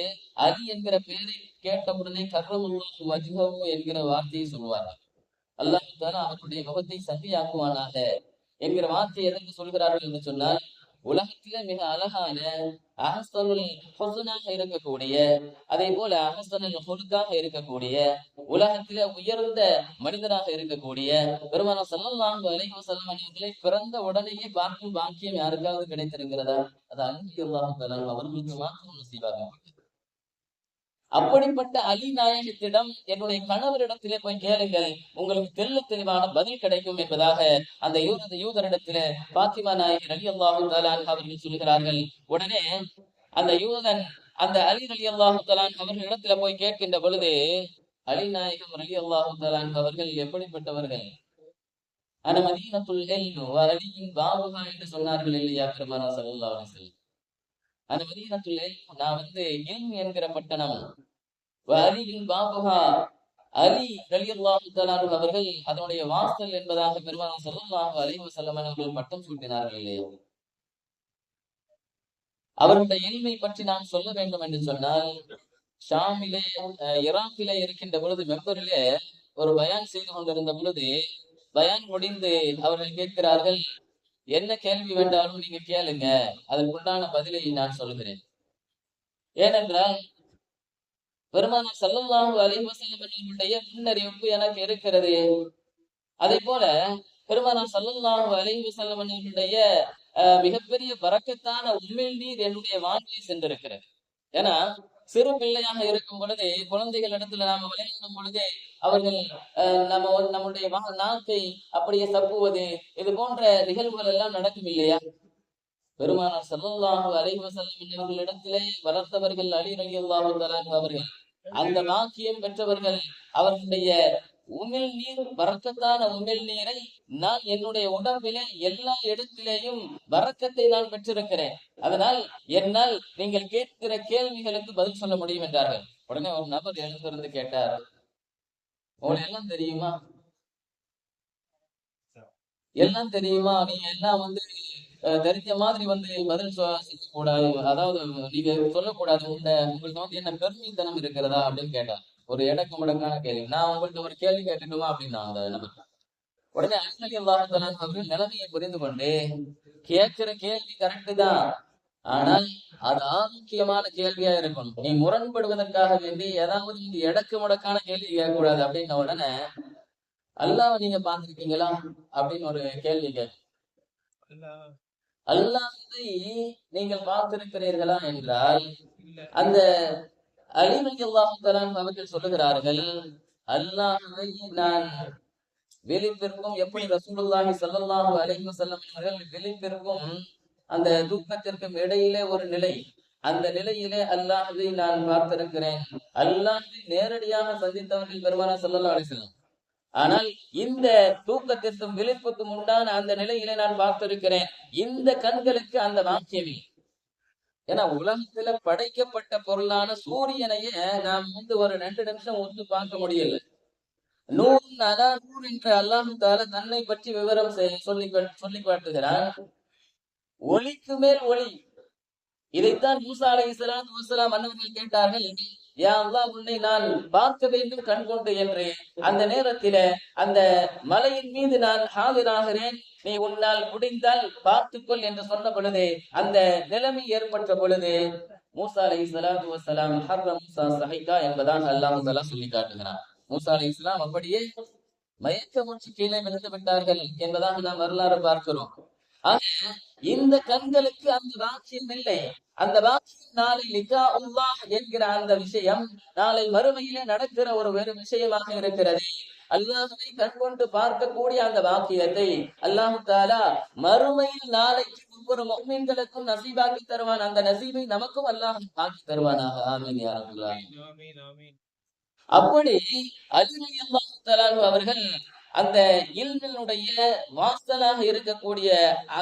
அலி என்கிற பெயரை கேட்டவுடனே கர்ரமுல்லாஹு வஜ்ஹஹு என்கிற வார்த்தையை சொல்வார்கள். அல்லாஹ் தஆலா அவருடைய முகத்தை சகியாக்குவானாக என்கிற வார்த்தை எதற்கு சொல்கிறார்கள் என்று சொன்னால், உலகத்திலே மிக அழகான அஹ்ஸனுல் ஹுஸ்னாக இருக்கக்கூடிய, அதே போல அஹ்ஸனுல் ஹுல்காக இருக்கக்கூடிய, உலகத்திலே உயர்ந்த மனிதராக இருக்கக்கூடிய பெருமானார் ஸல்லல்லாஹு அலைஹி வஸல்லம் அவர்களை பிறந்த உடனேயே பார்க்கும் பாக்கியம் யாருக்காவது கிடைத்திருக்கிறதா? அது அலி அல்லாஹ் தஆலா அவர்களுக்கு மாத்திரம் நசீபாகும். அப்படிப்பட்ட அலி நாயகத்திடம் என்னுடைய கணவரிடத்திலே போய் கேளுங்கள், உங்களுக்கு தெல்ல தெளிவான பதில் கிடைக்கும் என்பதாக அந்த யூதரிடத்திலே பாத்திமா நாயகி ரலியல்லாஹு தஆலா அவர்கள் சொல்கிறார்கள். உடனே அந்த யூதன் அந்த அலி ரலியல்லாஹு தஆலா அவர்களிடத்தில போய் கேட்கின்ற பொழுது, அலி நாயகம் ரலியல்லாஹு தஆலா அவர்கள் எப்படிப்பட்டவர்கள்? அன மதீனத்துல் இல்ம் வ அலியின் பாபுஹா என்று சொன்னார்கள் இல்லையா பெருமானார் ஸல்லல்லாஹு அலைஹி வஸல்லம். அந்த மதீனத்துல் இல்ம், நான் இல்ம் என்கிற பட்டணம், அலியின் பாபுஹா, அலி ரலியல்லாஹு தஆலா அவர்கள் அதனுடைய வாசல் என்பதாக பெருமானார் ஸல்லல்லாஹு அலைஹி வஸல்லம் அவர்கள் பட்டம் சூட்டினார்கள் இல்லையா? அவருடைய இல்மை பற்றி நாம் சொல்ல வேண்டும் என்று சொன்னால், ஷாமிலே ஈராக்கிலே இருக்கின்ற பொழுது மெம்பரிலே ஒரு பயான் செய்து கொண்டிருந்த பொழுது, பயான் முடிந்து அவர்கள் கேட்கிறார்கள், என்ன கேள்வி வேண்டாலும் நீங்க கேளுங்க, அதற்குண்டான பதிலை நான் சொல்கிறேன். ஏனென்றால் பெருமானார் ஸல்லல்லாஹு அலைஹி வஸல்லம் அவர்களுடைய முன்னறிவிப்பு எனக்கு இருக்கிறது. அதே போல பெருமானார் ஸல்லல்லாஹு அலைஹி வஸல்லம் அவர்களுடைய மிகப்பெரிய பரக்கத்தான உமிழ் நீர் என்னுடைய வாழ்வில் சென்றிருக்கிறது. ஏன்னா சிறு பிள்ளையாக இருக்கும் பொழுதே, குழந்தைகள் இடத்துல நாம விளையாடும் பொழுதே அவர்கள் நம்முடைய நாக்கை அப்படியே சப்புவது, இது போன்ற நிகழ்வுகள் எல்லாம் நடக்கும் இல்லையா? பெருமானார் ஸல்லல்லாஹு அலைஹி வஸல்லம் அவர்களிடத்திலே வளர்த்தவர்கள் அலி ரலியல்லாஹு தஆலா அவர்கள். அந்த பாக்கியம் பெற்றவர்கள். அவர்களுடைய உமிழ் நீர், பரக்கத்தான உமிழ் நீரை நான் என்னுடைய உடம்பிலே எல்லா இடத்திலேயும் பரக்கத்தை நான் பெற்றிருக்கிறேன். அதனால் என்னால் நீங்கள் கேட்கிற கேள்விகளுக்கு பதில் சொல்ல முடியும் என்றார்கள். உடனே ஒரு நபர் எழுந்திருந்து கேட்டார், உங்களுக்கு எல்லாம் தெரியுமா? எல்லாம் தெரியுமா? நீங்க எல்லாம் தெரிஞ்ச மாதிரி பதில் சொல்லக்கூடாது, அதாவது நீங்க சொல்லக்கூடாது, உங்களுக்கு என்ன பெருமைத்தனம் இருக்கிறதா அப்படின்னு கேட்டார். ஒரு இடக்கு முடக்கான கேள்வி. நான் உங்கள்ட்ட ஒரு கேள்வி கேட்டுக்குமா அப்படின்னா அந்த நபர். உடனே அலி ரலியல்லாஹு தஆலா அவர்கள் நிலைமையை புரிந்து கொண்டு, கேட்கிற கேள்வி கரெக்டு தான், ஆனால் அது ஆரோக்கியமான கேள்வியா இருக்கணும். நீ முரண்படுவதற்காக வேண்டி ஏதாவது இடக்கு முடக்கான கேள்வி கேட்கக்கூடாது அப்படின்ன உடனே, அல்லாஹ் நீங்க பார்த்திருக்கீங்களா அப்படின்னு ஒரு கேள்வி கேட்க, அல்லாஹ்வை நீங்கள் பார்த்திருக்கிறீர்களா என்றால், அந்த அலி ரலியல்லாஹு தஆலா அவர்கள் சொல்லுகிறார்கள், அல்லாஹ்வை நான் விழிப்பிற்கும், எப்படி ரசூலுல்லாஹி ஸல்லல்லாஹு அலைஹி வஸல்லம் அவர்கள் விழிப்பிற்கும் அந்த தூக்கத்திற்கும் இடையிலே ஒரு நிலை, அந்த நிலையிலே அல்லாஹ்வை நான் பார்த்திருக்கிறேன். அல்லாஹ்வை நேரடியாக சந்தித்தவர்கள் பெருமானார் ஸல்லல்லாஹு அலைஹி வஸல்லம். ஆனால் இந்த தூக்கத்திற்கும் விழிப்புக்கும் உண்டான அந்த நிலையிலே நான் பார்த்திருக்கிறேன். இந்த கண்களுக்கு அந்த வாக்கியமே. ஏன்னா உலகத்துல படைக்கப்பட்ட பொருளான சூரியனையே நாம் ஒரு 2 நிமிஷம் ஒத்து பார்க்க முடியல. நூறு அலா நூறு என்று அல்லாஹ் தஆலா தன்னை பற்றி விவரம் சொல்லி காட்டுகிறார். ஒளிக்கு மேல் ஒளி. இதைத்தான் மூசா அலைஹிஸ்ஸலாத்து வஸ்ஸலாம் அன்னவர்கள் கேட்டார்கள், யா அல்லாஹ், உன்னை நான் பார்க்க வேண்டும் கண் கொண்டு என்று. அந்த நேரத்தில அந்த மலையின் மீது நான் ஹாஜராகிறேன், நீ உன்னால் முடிந்தால் பார்த்துக்கொள் என்று சொன்ன பொழுது, அந்த நிலைமை ஏற்பட்ட பொழுது மூசா அலைஹிஸ்ஸலாத்து வஸ்ஸலாம் ஹர்ர மூசா சஹிகா என்பதாக அல்லாஹ் தஆலா சொல்லி காட்டுகிறார். மூசா அலைஹிஸ்ஸலாம் அப்படியே மயக்கமுற்று கீழே விழுந்து விட்டார்கள் என்பதாக நாம் வரலாறு பார்க்கிறோம். ஆக இந்த கண்களுக்கு அந்த வாக்கியம் இல்லை. அந்த வாக்கியம் நாளை லிகா அல்லாஹ் என்கிற அந்த விஷயம் நாளை மறுமையிலே நடக்கிற ஒரு வெறும் விஷயமாக இருக்கிறது. அல்லாஹ்வை கண்கொண்டு பார்க்கக்கூடிய அந்த வாக்கியத்தை அல்லாஹ் தஆலா மறுமையில் நாளைக்கு ஒவ்வொரு முஃமின்களுக்கும் நசீபாக்கி தருவான். அந்த நசீபை நமக்கும் அல்லாஹ் ஆக்கி தருவானாக. ஆமீன் யா ரப்பல் ஆலமீன். அப்படி அலி ரலியல்லாஹு தஆலா அவர்கள் அந்த இல்மினுடைய வாசலாக இருக்கக்கூடிய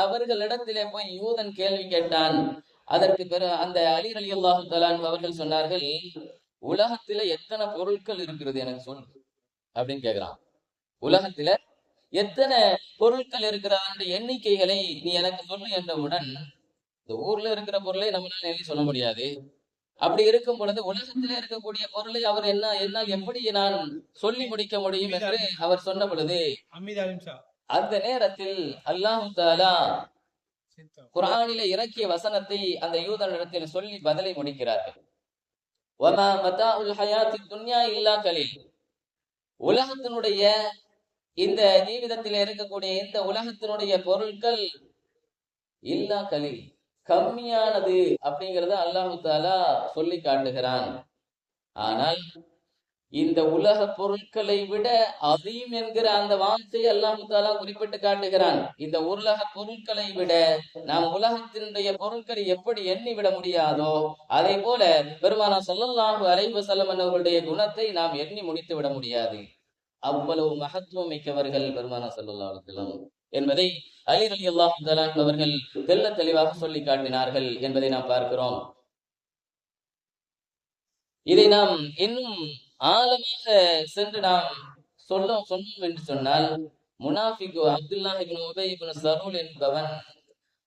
அவர்களிடத்திலே போய் யூதன் கேள்வி கேட்டான். அதற்கு பிறகு அந்த அலி ரலியல்லாஹு தஆலா அவர்கள் சொன்னார்கள், உலகத்தில எத்தனை பொருட்கள் இருக்கிறது எனக்கு சொல்லு அப்படின்னு கேக்குறான். உலகத்தில எத்தனை பொருட்கள் இருக்கிறான் எண்ணிக்கைகளை நீ எனக்கு சொல்லு என்றவுடன், இந்த ஊர்ல இருக்கிற பொருளை நம்மளால எழுதி சொல்ல முடியாது. அப்படி இருக்கும் பொழுது உலகத்திலே இருக்கக்கூடிய பொருளை அவர் என்ன என்ன எப்படி நான் சொல்லி முடிக்க முடியும் என்று அவர் சொன்ன பொழுது, அந்த நேரத்தில் அல்லாஹு தஆலா குர்ஆனிலே இறக்கிய வசனத்தை அந்த யூதனிடத்தில் சொல்லி பதிலை முடிக்கிறார்கள். வமா மதாஉல் ஹயாத்தித் துன்யா இல்லா கலீல். உலகத்தினுடைய இந்த ஜீவிதத்தில் இருக்கக்கூடிய இந்த உலகத்தினுடைய பொருட்கள் இல்லா கலீல், கம்மியானது அப்படிங்கறத அல்லாஹு தஆலா சொல்லி காட்டுகிறான். ஆனால் இந்த உலக பொருட்களை விட அதீம் என்கிற அந்த வார்த்தையை அல்லாஹு தஆலா குறிப்பிட்டு காட்டுகிறான். இந்த உலக பொருட்களை விட நாம் உலகத்தினுடைய பொருட்களை எப்படி எண்ணி விட முடியாதோ அதே போல பெருமானார் ஸல்லல்லாஹு அலைஹி வஸல்லம் அவர்களுடைய குணத்தை நாம் எண்ணி முடித்து விட முடியாது. அவ்வளவு மகத்துவம் மிக்கவர்கள் பெருமானார் ஸல்லல்லாஹு அலைஹி வஸல்லம் என்பதை அலி ரலியல்லாஹு தஆலா அவர்கள் தெள்ளத் தெளிவாக சொல்லி காட்டினார்கள் என்பதை நாம் பார்க்கிறோம். இதை நாம் இன்னும் ஆழமாக சென்று நாம் சொன்னோம் என்று சொன்னால், முனாஃபிக் அப்துல்லாஹ் இப்னு உபை இப்னு ஸலூல் என்பவன்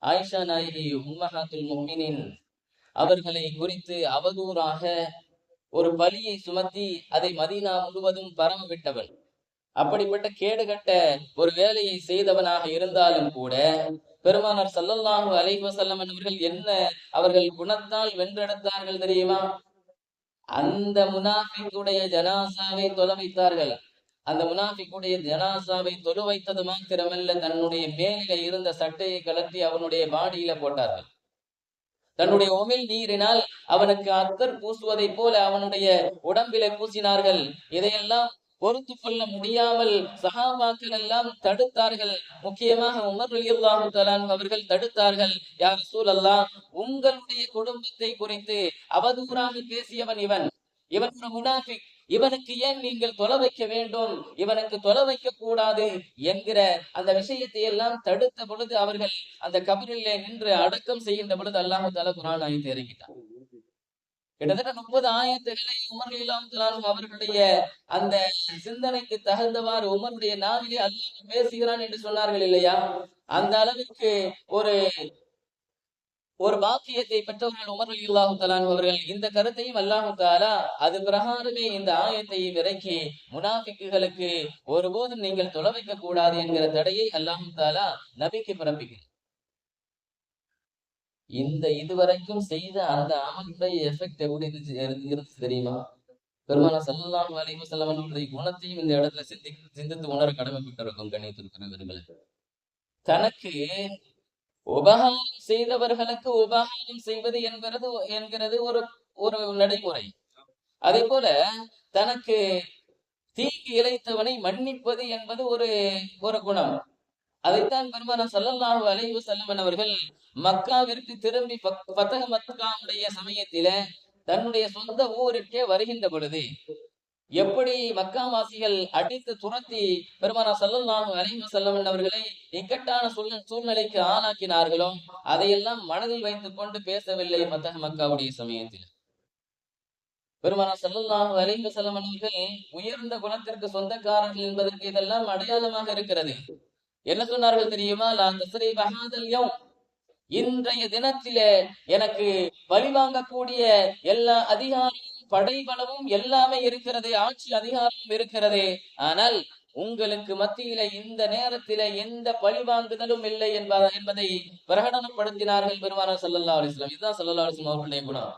ஆயிஷா நாயகி உம்மஹாத்துல் முஃமினீன் அவர்களை குறித்து அவதூறாக ஒரு பலியை சுமத்தி அதை மதீனா முழுவதும் பரவ விட்டவன். அப்படிப்பட்ட கேடுகட்ட ஒரு வேலையை செய்தவனாக இருந்தாலும் கூட பெருமானார் ஸல்லல்லாஹு அலைஹி வஸல்லம் அவர்கள் என்ன அவர்கள் குணத்தால் வென்றெடுத்தார்கள் தெரியுமா? அந்த முனாஃபிக்குடைய ஜனாசாவை தொழ வைத்தார்கள். அந்த முனாஃபிக்குடைய ஜனாசாவை தொழு வைத்தது மாத்திரமல்ல, தன்னுடைய மேலில இருந்த சட்டையை கலட்டி அவனுடைய பாடியில போட்டார்கள். தன்னுடைய உமிழ் நீரினால் அவனுக்கு அத்தர் பூசுவதை போல அவனுடைய உடம்பிலே பூசினார்கள். இதையெல்லாம் பொறுத்து கொள்ள முடியாமல் சஹாபாக்கள் எல்லாம் தடுத்தார்கள். முக்கியமாக உமர் ரலியல்லாஹு தஆலா அவர்கள் தடுத்தார்கள். யா ரசூலல்லாஹ், உங்களுடைய குடும்பத்தை குறித்து அவதூறாக பேசியவன் இவன் ஒரு முனாஃபிக். இவனுக்கு ஏன் நீங்கள் தொலை வைக்க வேண்டும், இவனுக்கு தொலை வைக்க கூடாது என்கிற அந்த விஷயத்தை எல்லாம் தடுத்த பொழுது அவர்கள் அந்த கபரிலே நின்று அடக்கம் செய்கின்ற பொழுது அல்லாஹ் தஆலா குர்ஆன் ஆயத்தை இறக்கிட்டார். கிட்டத்தட்ட 30 ஆயத்துகளை உமர் ரலியல்லாஹு தஆலா அவர்களுடைய அந்த சிந்தனைக்கு தகுந்தவாறு உமருடைய நாவிலே அல்லாஹ் பேசுகிறான் என்று சொன்னார்கள் இல்லையா? அந்த அளவிற்கு ஒரு பாக்கியத்தை பெற்றவர்கள் உமர் ரலியல்லாஹு தஆலா அவர்கள். இந்த கருத்தையும் அல்லாஹ் தஆலா அது பிரகாரமே இந்த ஆயத்தை இறக்கி முனாஃபிக்குகளுக்கு ஒருபோதும் நீங்கள் தொலை வைக்க கூடாது என்கிற தடையை அல்லாஹ் தஆலா நபிக்கு பிறப்பிக்கிறார். இந்த இதுவரைக்கும் செய்த அந்த அமலுடைய எஃபெக்ட் எப்படி இருந்துச்சு தெரியுமா? பெருமானார் ஸல்லல்லாஹு அலைஹி வஸல்லம் அவர்களுடைய குணத்தையும் இந்த இடத்துல சிந்தித்து உணர கடமைப்பட்டிருக்கும் கண்ணியத்திற்குரியவர்களே. தனக்கு உபகாரம் செய்தவர்களுக்கு உபகாரம் செய்வது என்கிறது ஒரு நடைமுறை. அதே போல தனக்கு தீங்கு இழைத்தவனை மன்னிப்பது என்பது ஒரு குணம். அதைத்தான் பெருமானார் ஸல்லல்லாஹு அலைஹி வஸல்லம் அவர்கள் மக்காவிற்கு திரும்பி ஃபத்ஹ் மக்காவுடைய சமயத்தில தன்னுடைய சொந்த ஊருக்கே வருகின்ற பொழுது எப்படி மக்காவாசிகள் அடித்து துரத்தி பெருமானார் ஸல்லல்லாஹு அலைஹி வஸல்லம் அவர்களை இக்கட்டான சூழ்நிலைக்கு ஆளாக்கினார்களோ அதையெல்லாம் மனதில் வைத்துக் கொண்டு பேசவில்லை. ஃபத்ஹ் மக்காவுடைய சமயத்தில் பெருமானார் ஸல்லல்லாஹு அலைஹி வஸல்லம் அவர்கள் உயர்ந்த குணத்திற்கு சொந்தக்காரர்கள் என்பதற்கு இதெல்லாம் அடையாளமாக இருக்கிறது. என்ன சொன்னார்கள் தெரியுமா? லா தஸ்ரீப ஹாதல் யௌம், இன்றைய தினத்திலே எனக்கு பழிவாங்கக்கூடிய எல்லா அதிகாரமும் படைபலமும் எல்லாமே இருக்கிறது, ஆட்சி அதிகாரமும் இருக்கிறது. ஆனால் உங்களுக்கு மத்தியில இந்த நேரத்தில எந்த பழிவாங்குதலும் இல்லை என்பதை பிரகடனப்படுத்தினார்கள் பெருமானார் ஸல்லல்லாஹு அலைஹி வஸல்லம். இதுதான் ஸல்லல்லாஹு அலைஹி வஸல்லம் அவர்களுடைய குணம்.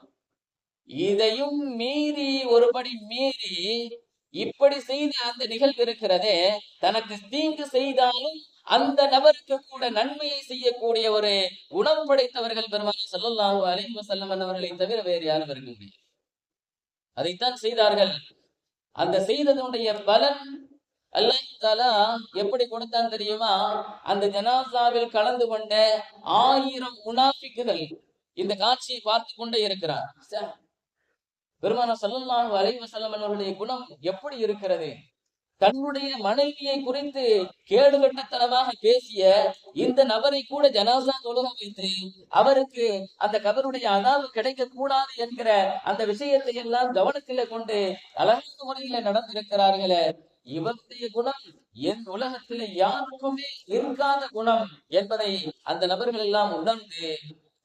இதையும் மீறி ஒருபடி மீறி இப்படி செய்த அந்த நிகழ்வு இருக்கிறதே, தனக்கு தீங்கு செய்தாலும் அந்த நபருக்கு கூட நன்மையை செய்யக்கூடிய ஒரு குணம் படைத்தவர்கள் பெருமானார் ஸல்லல்லாஹு அலைஹி வஸல்லம் அவர்களை தவிர வேறு யாரும் இருக்க முடியாது. அதைத்தான் செய்தார்கள். அந்த செய்ததனுடைய பலன் அல்லாஹ் தஆலா எப்படி கொடுத்தான் தெரியுமா? அந்த ஜனாசாவில் கலந்து கொண்ட 1000 முனாஃபிக்குகள் இந்த காட்சியை பார்த்து கொண்டே இருக்கிறார். பெருமானார் ஸல்லல்லாஹு அலைஹி வஸல்லம் அவர்களுடைய குணம் எப்படி இருக்கிறது? தன்னுடைய மனைவியை குறித்து கேடுகட்டத்தனமாக பேசிய இந்த நபரை கூட ஜனாசா தொழுக வைத்து அவருக்கு அந்த கபருடைய அதாவு கிடைக்க கூடாது என்கிற அந்த விஷயத்தை எல்லாம் கவனத்தில கொண்டு அழகான முறையில நடந்திருக்கிறார்களே, இவருடைய குணம் என் உலகத்திலே யாருக்குமே இருக்காத குணம் என்பதை அந்த நபர்கள் எல்லாம் உணர்ந்து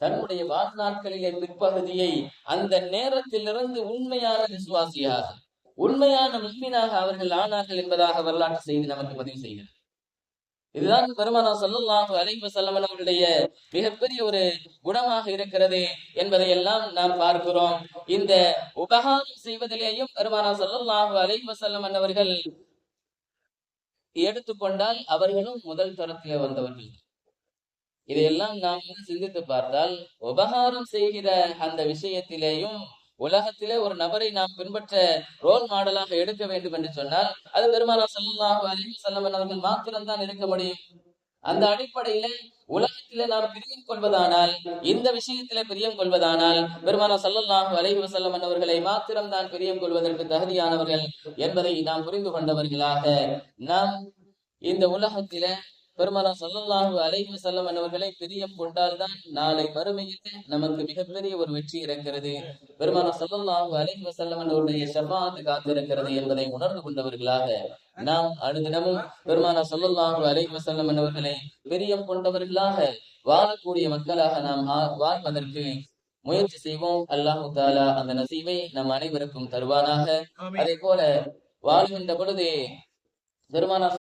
தன்னுடைய வாழ்நாட்களிலே பிற்பகுதியை அந்த நேரத்திலிருந்து உண்மையான விசுவாசியாக, உண்மையான முஸ்லிமாக அவர்கள் ஆனார்கள் என்பதாக வரலாற்று செய்தி நமக்கு பதிவு செய்கிறது. இதுதான் பெருமானார் ஸல்லல்லாஹு அலைஹி வஸல்லம் அவர்களுடைய மிகப்பெரிய ஒரு குணமாக இருக்கிறது என்பதை எல்லாம் நாம் பார்க்கிறோம். இந்த உபகாரம் செய்வதிலேயும் பெருமானார் ஸல்லல்லாஹு அலைஹி வஸல்லம் அவர்கள் எடுத்துக்கொண்டால் அவர்களும் முதல் தரத்திலே வந்தவர்கள். இதையெல்லாம் நாம் சிந்தித்து பார்த்தால் உபகாரம் செய்கிற அந்த விஷயத்திலேயும் உலகத்திலே ஒரு நபரை நாம் பின்பற்ற ரோல் மாடலாக எடுக்க வேண்டும் என்று சொன்னால் அது பெருமானார் ஸல்லல்லாஹு அலைஹி வஸல்லம் அவர்கள் மாத்திரம்தான் இருக்க முடியும். அந்த அடிப்படையில உலகத்திலே நாம் பிரியம் கொள்வதானால், இந்த விஷயத்திலே பிரியம் கொள்வதானால் பெருமானார் ஸல்லல்லாஹு அலைஹி வஸல்லம் அவர்களை மாத்திரம்தான் பிரியம் கொள்வதற்கு தகுதியானவர்கள் என்பதை நாம் புரிந்து கொண்டவர்களாக நாம் இந்த உலகத்தில பெருமானார் ஸல்லல்லாஹு அலைஹி வஸல்லம் அவர்களை பிரியம் கொண்டால்தான் நாளை மறுமையிலே நமக்கு மிகப்பெரிய ஒரு வெற்றி இருக்கிறது. பெருமானார் ஸல்லல்லாஹு அலைஹி வஸல்லம் அவருடைய ஷஃபாஅத் காத்திருக்கிறது என்பதை உணர்ந்து கொண்டவர்களாக நாம் அனுதினமும் பெருமானார் ஸல்லல்லாஹு அலைஹி வஸல்லம் அவர்களை பிரியம் கொண்டவர்களாக வாழக்கூடிய மக்களாக நாம் வாழ்வதற்கு முயற்சி செய்வோம். அல்லாஹு தஆலா அந்த நசீபை நம் அனைவருக்கும் தருவானாக. அதே போல வாழ்கின்ற பொழுது பெருமானார்